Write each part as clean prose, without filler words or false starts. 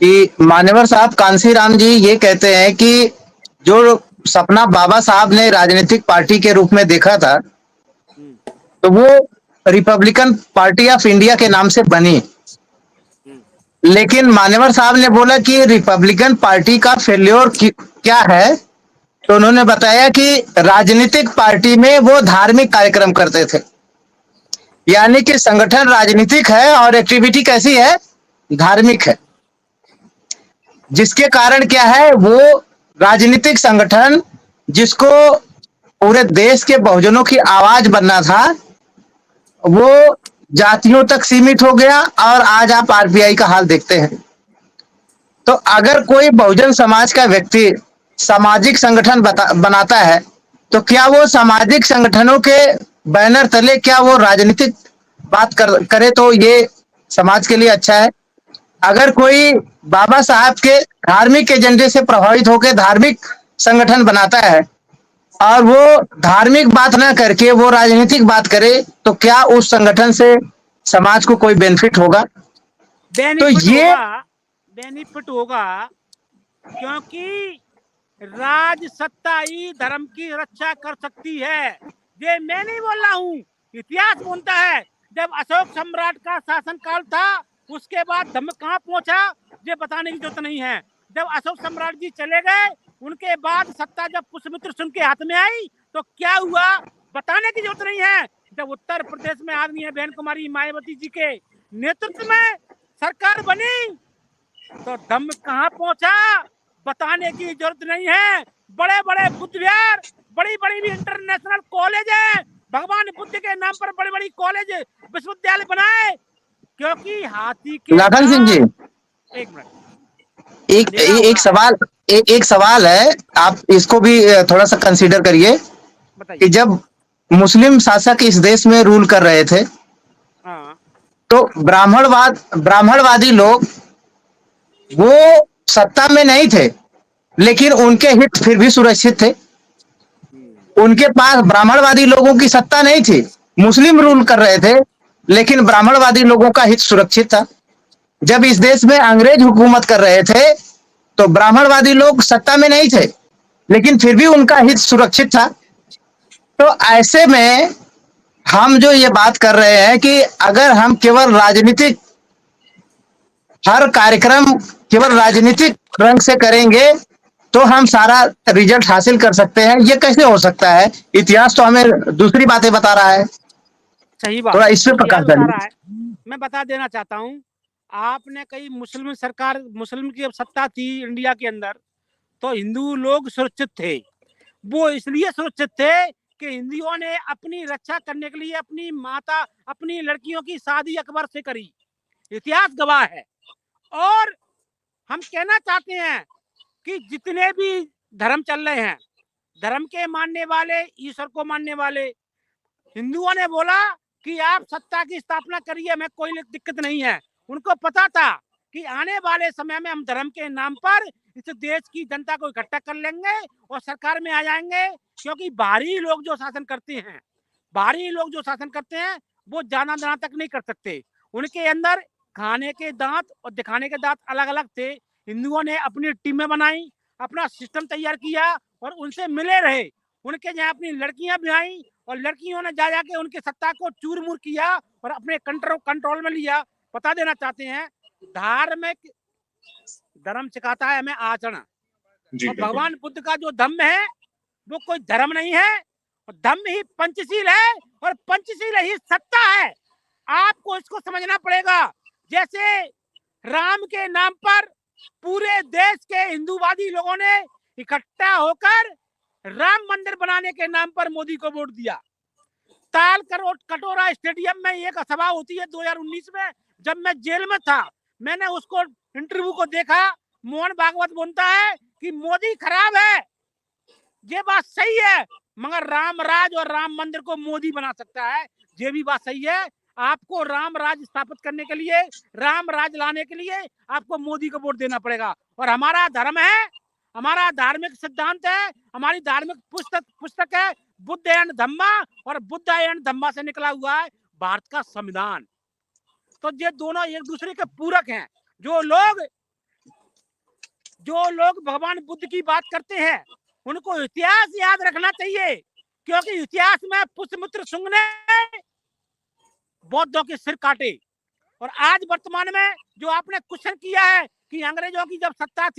कि मान्यवर साहब कांसीराम जी ये कहते हैं कि जो सपना बाबा साहब ने राजनीतिक पार्टी के रूप में देखा था, हम्म, तो वो रिपब्लिकन पार्टी ऑफ इंडिया के नाम से बनी। हम्म, लेकिन मान्यवर साहब ने बोला कि रिपब्लिकन पार्टी का फेल्योर क्या है, तो उन्होंने बताया कि राजनीतिक पार्टी में वो धार्मिक कार्यक्रम करते थे। यानी कि संगठन राजनीतिक है और एक्टिविटी कैसी है, धार्मिक है। जिसके कारण क्या है, वो राजनीतिक संगठन जिसको पूरे देश के बहुजनों की आवाज बनना था, वो जातियों तक सीमित हो गया। और आज आप आरपीआई का हाल देखते हैं। तो अगर कोई बहुजन समाज का व्यक्ति सामाजिक संगठन बनाता है, तो क्या वो सामाजिक संगठनों के बैनर तले क्या वो राजनीतिक बात करे तो ये समाज के लिए अच्छा है। अगर कोई बाबा साहब के धार्मिक एजेंडे से प्रभावित होकर धार्मिक संगठन बनाता है और वो धार्मिक बात ना करके वो राजनीतिक बात करे, तो क्या उस संगठन से समाज को कोई बेनिफिट होगा? तो ये बेनिफिट होगा क्योंकि राज सत्ता ही धर्म की रक्षा कर सकती है। ये मैं नहीं बोल रहा हूँ, इतिहास बोलता है। जब अशोक सम्राट का शासनकाल था, उसके बाद धर्म कहाँ पहुंचा ये बताने की जरूरत नहीं है। जब अशोक सम्राट जी चले गए, उनके बाद सत्ता जब पुष्यमित्र सिंह के हाथ में आई, तो क्या हुआ बताने की जरूरत नहीं है। जब उत्तर प्रदेश में आदरणीय बहन कुमारी मायावती जी के नेतृत्व में सरकार बनी, तो धम्म कहाँ पहुंचा बताने की जरूरत नहीं है। बड़े बड़े बुद्ध विहार, बड़ी बड़ी भी इंटरनेशनल कॉलेज है, भगवान बुद्ध के नाम पर बड़ी बड़ी कॉलेज विश्वविद्यालय बनाए, क्योंकि हाथी के लाखन सिंह जी, एक मिनट, एक सवाल है, आप इसको भी थोड़ा सा कंसीडर करिए कि जब मुस्लिम शासक इस देश में रूल कर रहे थे, तो ब्राह्मणवादी लोग वो सत्ता में नहीं थे, लेकिन उनके हित फिर भी सुरक्षित थे। उनके पास ब्राह्मणवादी लोगों की सत्ता नहीं थी, मुस्लिम रूल कर रहे थे, लेकिन ब्राह्मणवादी लोगों का हित सुरक्षित था। जब इस देश में अंग्रेज हुकूमत कर रहे थे, तो ब्राह्मणवादी लोग सत्ता में नहीं थे, लेकिन फिर भी उनका हित सुरक्षित था। तो ऐसे में हम जो ये बात कर रहे हैं कि अगर हम केवल राजनीतिक हर कार्यक्रम केवल राजनीतिक रंग से करेंगे, तो हम सारा रिजल्ट हासिल कर सकते हैं, ये कैसे हो सकता है? इतिहास तो हमें दूसरी बातें बता रहा है। सही बात, थोड़ा इस पे प्रकाश डालिए। मैं बता देना चाहता हूँ, आपने कई मुस्लिम सरकार, मुस्लिम की सत्ता थी इंडिया के अंदर, तो हिंदू लोग सुरक्षित थे। वो इसलिए सुरक्षित थे कि हिंदुओं ने अपनी रक्षा करने के लिए अपनी लड़कियों की शादी अकबर से करी, इतिहास गवाह है। और हम कहना चाहते हैं कि जितने भी धर्म चल रहे हैं, धर्म के मानने वाले, ईश्वर को मानने वाले, हिंदुओं ने बोला कि आप सत्ता की स्थापना करिए, हमें कोई दिक्कत नहीं है। उनको पता था कि आने वाले समय में हम धर्म के नाम पर इस देश की जनता को इकट्ठा कर लेंगे और सरकार में आ जाएंगे, क्योंकि बाहरी लोग जो शासन करते हैं वो जाना दाना तक नहीं कर सकते। उनके अंदर खाने के दांत और दिखाने के दांत अलग अलग थे। हिंदुओं ने अपनी टीमें बनाई, अपना सिस्टम तैयार किया और उनसे मिले रहे। उनके यहाँ अपनी लड़कियां भी आई और लड़कियों ने जा जाके उनकी सत्ता को चूर मूर किया और अपने कंट्रोल में लिया। बता देना चाहते हैं, धार्मिक धर्म सिखाता है हमें आचरण, और भगवान बुद्ध का जो धम्म है वो कोई धर्म नहीं है, धम्म ही पंचशील है और पंचशील ही सत्ता है। आपको इसको समझना पड़ेगा। जैसे राम के नाम पर पूरे देश के हिंदूवादी लोगों ने इकट्ठा होकर राम मंदिर बनाने के नाम पर मोदी को वोट दिया। ताल कटोरा स्टेडियम में एक सभा होती है 2019 में, जब मैं जेल में था, मैंने उसको इंटरव्यू को देखा। मोहन भागवत बोलता है कि मोदी खराब है, ये बात सही है, मगर राम राज और राम मंदिर को मोदी बना सकता है, ये भी बात सही है। आपको राम राज स्थापित करने के लिए, राम राज लाने के लिए आपको मोदी को वोट देना पड़ेगा। और हमारा धर्म है, हमारा धार्मिक सिद्धांत है, हमारी धार्मिक पुस्तक है बुद्ध एंड धम्मा, और बुद्ध एंड धम्मा से निकला हुआ है भारत का संविधान। तो ये दोनों एक दूसरे के पूरक हैं। जो लोग जो लोग भगवान बुद्ध की बात करते हैं उनको इतिहास याद रखना चाहिए, क्योंकि इतिहास में पुष्यमित्र शुंग ने बौद्धों के सिर काटे। और आज वर्तमान में जो आपने क्वेश्चन किया है कि अंग्रेजों की जब सत्ता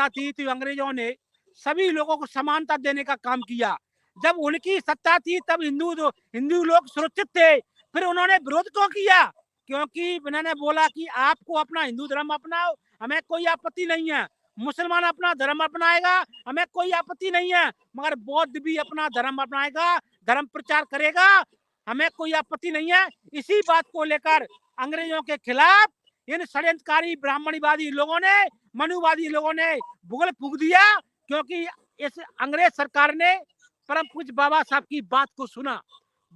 थी, तो अंग्रेजों ने सभी लोगों को समानता देने का काम किया। जब उनकी सत्ता थी तब हिंदू लोग सुरक्षित थे। फिर उन्होंने विरोध क्यों किया? क्योंकि उन्होंने बोला कि आपको अपना हिंदू धर्म अपनाओ, हमें कोई आपत्ति नहीं है। मुसलमान अपना धर्म अपनाएगा, हमें कोई आपत्ति नहीं है, मगर बौद्ध भी अपना धर्म अपनाएगा, धर्म प्रचार करेगा, हमें कोई आपत्ति नहीं है। इसी बात को लेकर अंग्रेजों के खिलाफ इन षड्यंत्रकारी ब्राह्मणवादी लोगों ने, मनुवादी लोगों ने बुगल फूंक दिया, क्योंकि इस अंग्रेज सरकार ने परम पूज्य बाबा साहब की बात को सुना,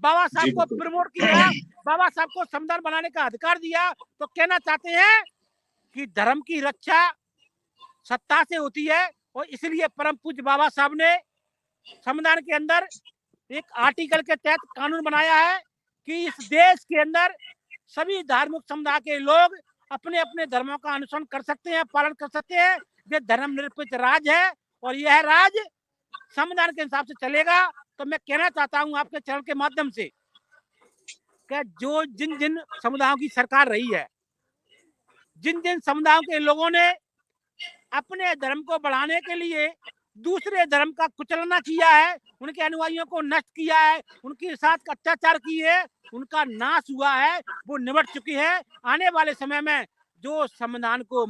बाबा साहब को प्रमोट किया, बाबा साहब को संविधान बनाने का अधिकार दिया। तो कहना चाहते हैं कि धर्म की रक्षा सत्ता से होती है, और इसलिए परम पूज्य बाबा साहब ने संविधान के अंदर एक आर्टिकल के तहत कानून बनाया है कि इस देश के अंदर सभी धार्मिक समुदाय के लोग अपने अपने धर्मों का अनुसरण कर सकते हैं, पालन कर सकते हैं। ये धर्मनिरपेक्ष राज है और यह राज संविधान के हिसाब से चलेगा। तो मैं कहना चाहता हूं आपके चैनल के माध्यम से कि जो जिन जिन समुदायों की सरकार रही है, जिन जिन समुदायों के लोगों ने अपने धर्म को बढ़ाने के लिए दूसरे धर्म का कुचलना किया है, उनके अनुयायियों को नष्ट किया है, उनके साथ अत्याचार किए है, उनका नाश हुआ है, वो निबट चुकी है। आने वाले समय में जो संविधान को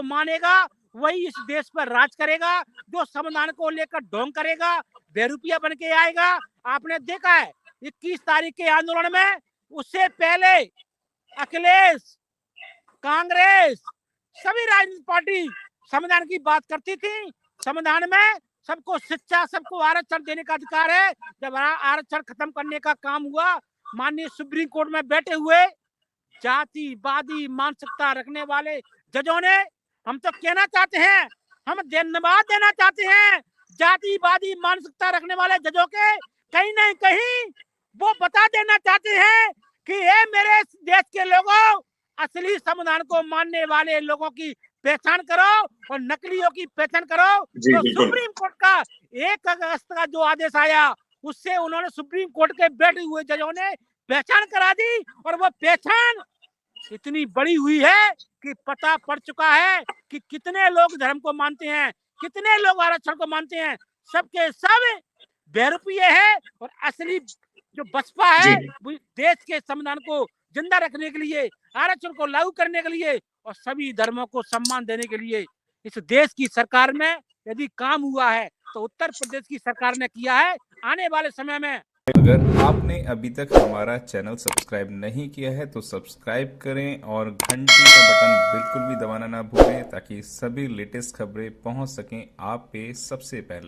मानेगा वही इस देश पर राज करेगा। जो संविधान को लेकर ढोंग करेगा, बेरुपया बन के आएगा। आपने देखा है 21 तारीख के आंदोलन में, उससे पहले अखिलेश, कांग्रेस, सभी राजनीतिक पार्टी संविधान की बात करती थी। संविधान में सबको शिक्षा, सबको आरक्षण देने का अधिकार है। जब आरक्षण खत्म करने का काम हुआ, माननीय सुप्रीम कोर्ट में बैठे हुए जातिवादी मानसिकता रखने वाले जजों ने, हम तो कहना चाहते हैं, हम धन्यवाद देना चाहते हैं जातिवादी मानसिकता रखने वाले जजों के। कहीं न कहीं वो बता देना चाहते हैं कि ये मेरे देश के लोगों, असली संविधान को मानने वाले लोगों की पहचान करो और नकलियों की पहचान करो। तो सुप्रीम कोर्ट का 1 अगस्त का जो आदेश आया, उससे उन्होंने सुप्रीम कोर्ट के बैठे हुए जजों ने पहचान करा दी, और वो पहचान इतनी बड़ी हुई है कि पता पड़ चुका है कि कितने लोग धर्म को मानते हैं, कितने लोग आरक्षण को मानते हैं। सबके सब बेरुपये है, और असली जो बसपा है वो देश के संविधान को जिंदा रखने के लिए, आरक्षण को लागू करने के लिए और सभी धर्मों को सम्मान देने के लिए इस देश की सरकार में यदि काम हुआ है तो उत्तर प्रदेश की सरकार ने किया है। आने वाले समय में अगर आपने अभी तक हमारा चैनल सब्सक्राइब नहीं किया है तो सब्सक्राइब करें और घंटी का बटन बिल्कुल भी दबाना ना भूलें, ताकि सभी लेटेस्ट खबरें पहुंच सकें आप पे सबसे पहले।